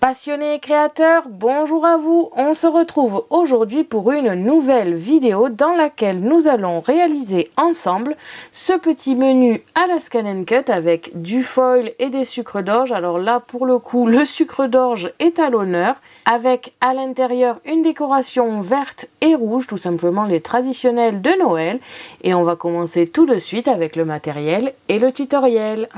Passionnés et créateurs, bonjour à vous. On se retrouve aujourd'hui pour une nouvelle vidéo dans laquelle nous allons réaliser ensemble ce petit menu à la Scan & Cut avec du foil et des sucres d'orge. Alors là, pour le coup, le sucre d'orge est à l'honneur avec à l'intérieur une décoration verte et rouge, tout simplement les traditionnels de Noël. Et on va commencer tout de suite avec le matériel et le tutoriel.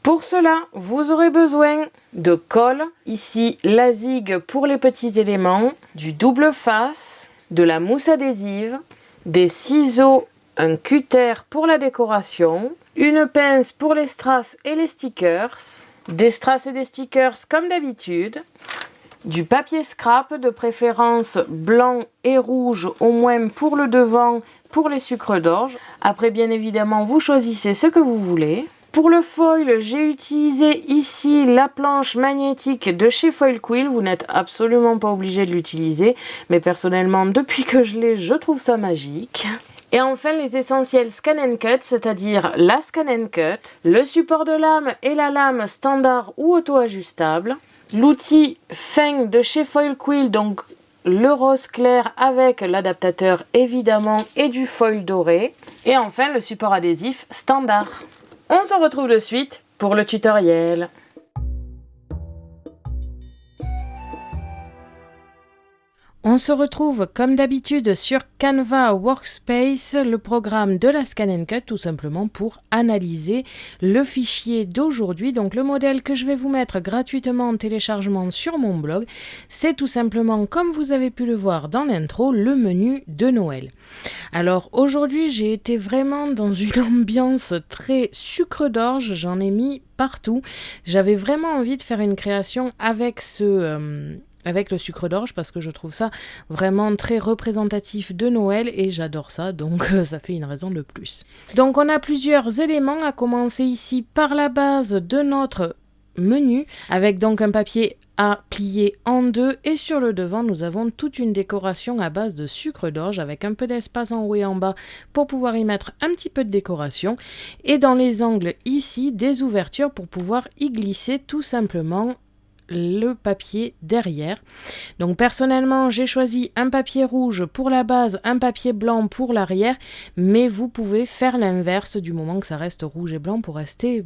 Pour cela, vous aurez besoin de colle, ici la zig pour les petits éléments, du double face, de la mousse adhésive, des ciseaux, un cutter pour la décoration, une pince pour les strass et les stickers, des strass et des stickers comme d'habitude, du papier scrap de préférence blanc et rouge au moins pour le devant, pour les sucres d'orge. Après bien évidemment vous choisissez ce que vous voulez. Pour le foil, j'ai utilisé ici la planche magnétique de chez Foil Quill. Vous n'êtes absolument pas obligé de l'utiliser, mais personnellement, depuis que je l'ai, je trouve ça magique. Et enfin, les essentiels Scan & Cut, c'est-à-dire la Scan & Cut, le support de lame et la lame standard ou auto-ajustable, l'outil fin de chez Foil Quill, donc le rose clair avec l'adaptateur évidemment et du foil doré, et enfin le support adhésif standard. On se retrouve de suite pour le tutoriel. On se retrouve comme d'habitude sur Canva Workspace, le programme de la Scan & Cut, tout simplement pour analyser le fichier d'aujourd'hui. Donc le modèle que je vais vous mettre gratuitement en téléchargement sur mon blog, c'est tout simplement, comme vous avez pu le voir dans l'intro, le menu de Noël. Alors aujourd'hui, j'ai été vraiment dans une ambiance très sucre d'orge, j'en ai mis partout. J'avais vraiment envie de faire une création avec avec le sucre d'orge parce que je trouve ça vraiment très représentatif de Noël et j'adore ça, donc ça fait une raison de plus. Donc on a plusieurs éléments, à commencer ici par la base de notre menu avec donc un papier à plier en deux et sur le devant nous avons toute une décoration à base de sucre d'orge avec un peu d'espace en haut et en bas pour pouvoir y mettre un petit peu de décoration et dans les angles ici des ouvertures pour pouvoir y glisser tout simplement le papier derrière. Donc personnellement j'ai choisi un papier rouge pour la base, un papier blanc pour l'arrière, mais vous pouvez faire l'inverse du moment que ça reste rouge et blanc pour rester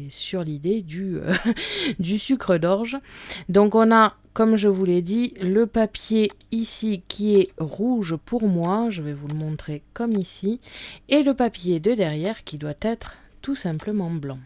sur l'idée du sucre d'orge. Donc on a, comme je vous l'ai dit, le papier ici qui est rouge pour moi, je vais vous le montrer comme ici, et le papier de derrière qui doit être tout simplement blanc.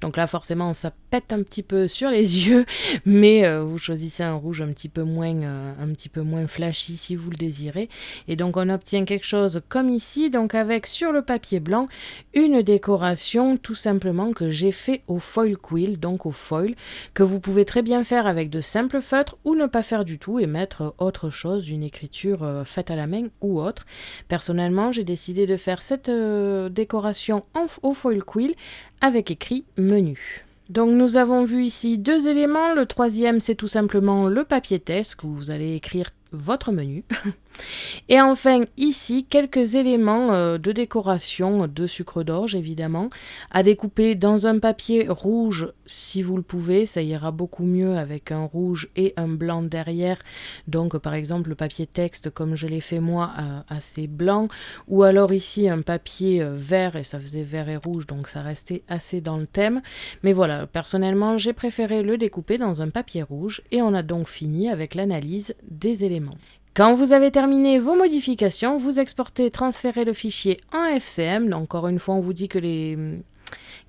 Donc là forcément ça pète un petit peu sur les yeux, mais vous choisissez un rouge un petit peu moins flashy si vous le désirez. Et donc on obtient quelque chose comme ici, donc avec sur le papier blanc une décoration tout simplement que j'ai fait au foil quill, donc au foil, que vous pouvez très bien faire avec de simples feutres ou ne pas faire du tout et mettre autre chose, une écriture faite à la main ou autre. Personnellement j'ai décidé de faire cette décoration au foil quill avec écrit menu. Donc nous avons vu ici deux éléments. Le troisième, c'est tout simplement le papier test où vous allez écrire votre menu. Et enfin ici quelques éléments de décoration de sucre d'orge évidemment à découper dans un papier rouge si vous le pouvez, ça ira beaucoup mieux avec un rouge et un blanc derrière. Donc par exemple le papier texte comme je l'ai fait moi assez blanc, ou alors ici un papier vert et ça faisait vert et rouge donc ça restait assez dans le thème. Mais voilà, personnellement j'ai préféré le découper dans un papier rouge et on a donc fini avec l'analyse des éléments. Quand vous avez terminé vos modifications, vous exportez, transférez le fichier en FCM. Encore une fois, on vous dit qu'il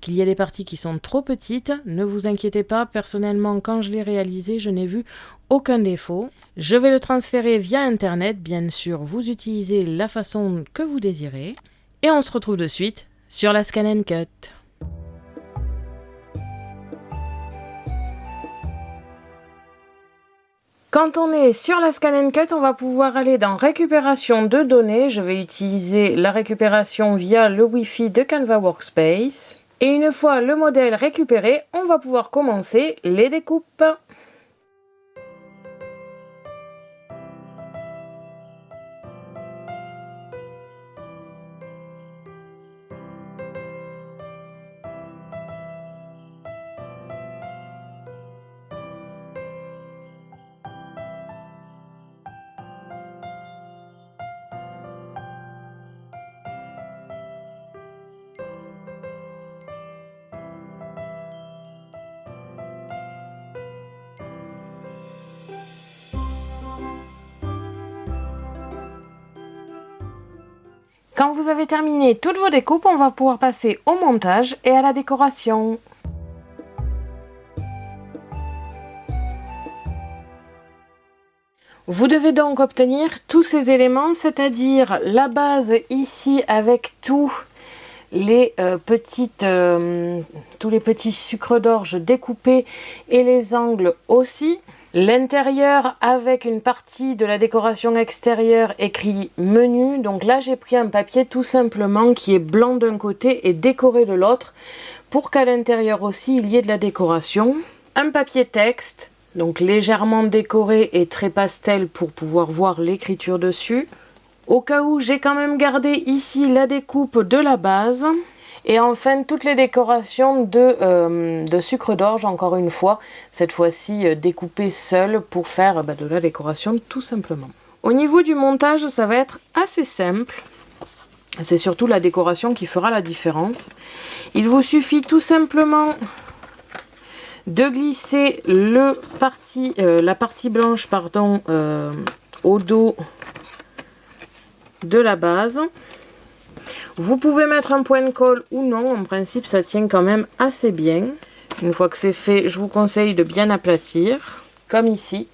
y a des parties qui sont trop petites. Ne vous inquiétez pas, personnellement, quand je l'ai réalisé, je n'ai vu aucun défaut. Je vais le transférer via Internet. Bien sûr, vous utilisez la façon que vous désirez. Et on se retrouve de suite sur la Scan & Cut. Quand on est sur la Scan & Cut, on va pouvoir aller dans récupération de données. Je vais utiliser la récupération via le Wi-Fi de Canva Workspace. Et une fois le modèle récupéré, on va pouvoir commencer les découpes. Quand vous avez terminé toutes vos découpes, on va pouvoir passer au montage et à la décoration. Vous devez donc obtenir tous ces éléments, c'est-à-dire la base ici avec tous les petits sucres d'orge découpés et les angles aussi. L'intérieur avec une partie de la décoration extérieure écrit menu. Donc là j'ai pris un papier tout simplement qui est blanc d'un côté et décoré de l'autre pour qu'à l'intérieur aussi il y ait de la décoration. Un papier texte, donc légèrement décoré et très pastel pour pouvoir voir l'écriture dessus. Au cas où j'ai quand même gardé ici la découpe de la base. Et enfin, toutes les décorations de sucre d'orge, encore une fois, cette fois-ci découpées seules pour faire de la décoration tout simplement. Au niveau du montage, ça va être assez simple. C'est surtout la décoration qui fera la différence. Il vous suffit tout simplement de glisser la partie blanche au dos de la base. Vous pouvez mettre un point de colle ou non, en principe ça tient quand même assez bien. Une fois que c'est fait, je vous conseille de bien aplatir, comme ici.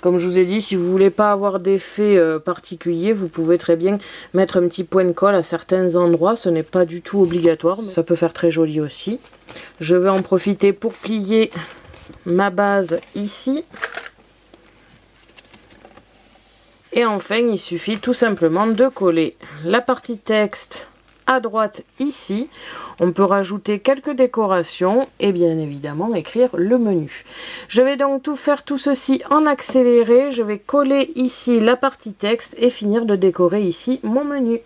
Comme je vous ai dit, si vous ne voulez pas avoir d'effet particulier, vous pouvez très bien mettre un petit point de colle à certains endroits. Ce n'est pas du tout obligatoire, mais ça peut faire très joli aussi. Je vais en profiter pour plier ma base ici. Et enfin, il suffit tout simplement de coller la partie texte à droite ici. On peut rajouter quelques décorations et bien évidemment écrire le menu. Je vais donc faire tout ceci en accéléré. Je vais coller ici la partie texte et finir de décorer ici mon menu.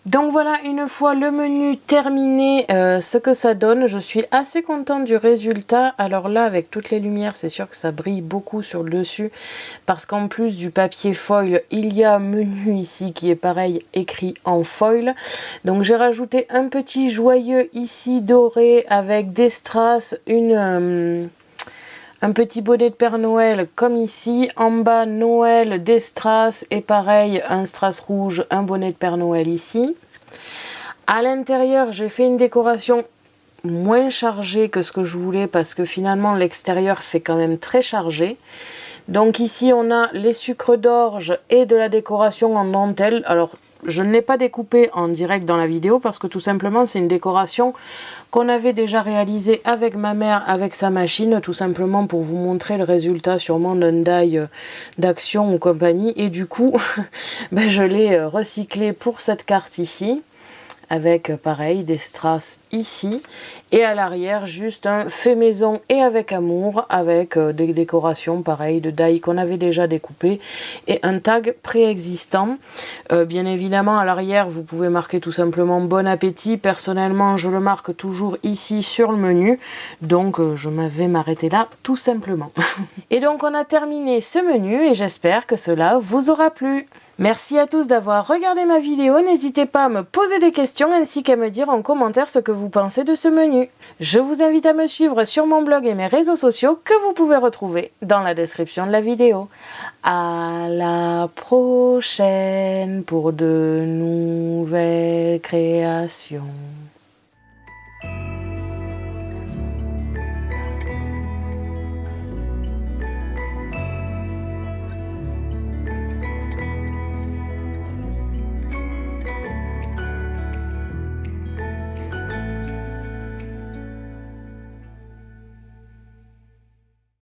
Donc voilà, une fois le menu terminé, ce que ça donne. Je suis assez contente du résultat. Alors là, avec toutes les lumières, c'est sûr que ça brille beaucoup sur le dessus. Parce qu'en plus du papier foil, il y a menu ici qui est pareil, écrit en foil. Donc j'ai rajouté un petit joyeux ici doré avec des strass, un petit bonnet de Père Noël comme ici. En bas, Noël, des strass et pareil, un strass rouge, un bonnet de Père Noël ici. À l'intérieur, j'ai fait une décoration moins chargée que ce que je voulais parce que finalement l'extérieur fait quand même très chargé. Donc ici, on a les sucres d'orge et de la décoration en dentelle. Alors, je ne l'ai pas découpé en direct dans la vidéo parce que tout simplement, c'est une décoration qu'on avait déjà réalisée avec ma mère, avec sa machine, tout simplement pour vous montrer le résultat sûrement d'un die d'action ou compagnie. Et du coup, je l'ai recyclé pour cette carte ici. Avec pareil des strass ici Et à l'arrière, juste un fait maison et avec amour, avec des décorations pareilles de die qu'on avait déjà découpées et un tag préexistant. Bien évidemment, à l'arrière, vous pouvez marquer tout simplement bon appétit. Personnellement, je le marque toujours ici sur le menu, donc je vais m'arrêter là tout simplement. Et donc on a terminé ce menu et j'espère que cela vous aura plu. Merci à tous d'avoir regardé ma vidéo, n'hésitez pas à me poser des questions ainsi qu'à me dire en commentaire ce que vous pensez de ce menu. Je vous invite à me suivre sur mon blog et mes réseaux sociaux que vous pouvez retrouver dans la description de la vidéo. À la prochaine pour de nouvelles créations.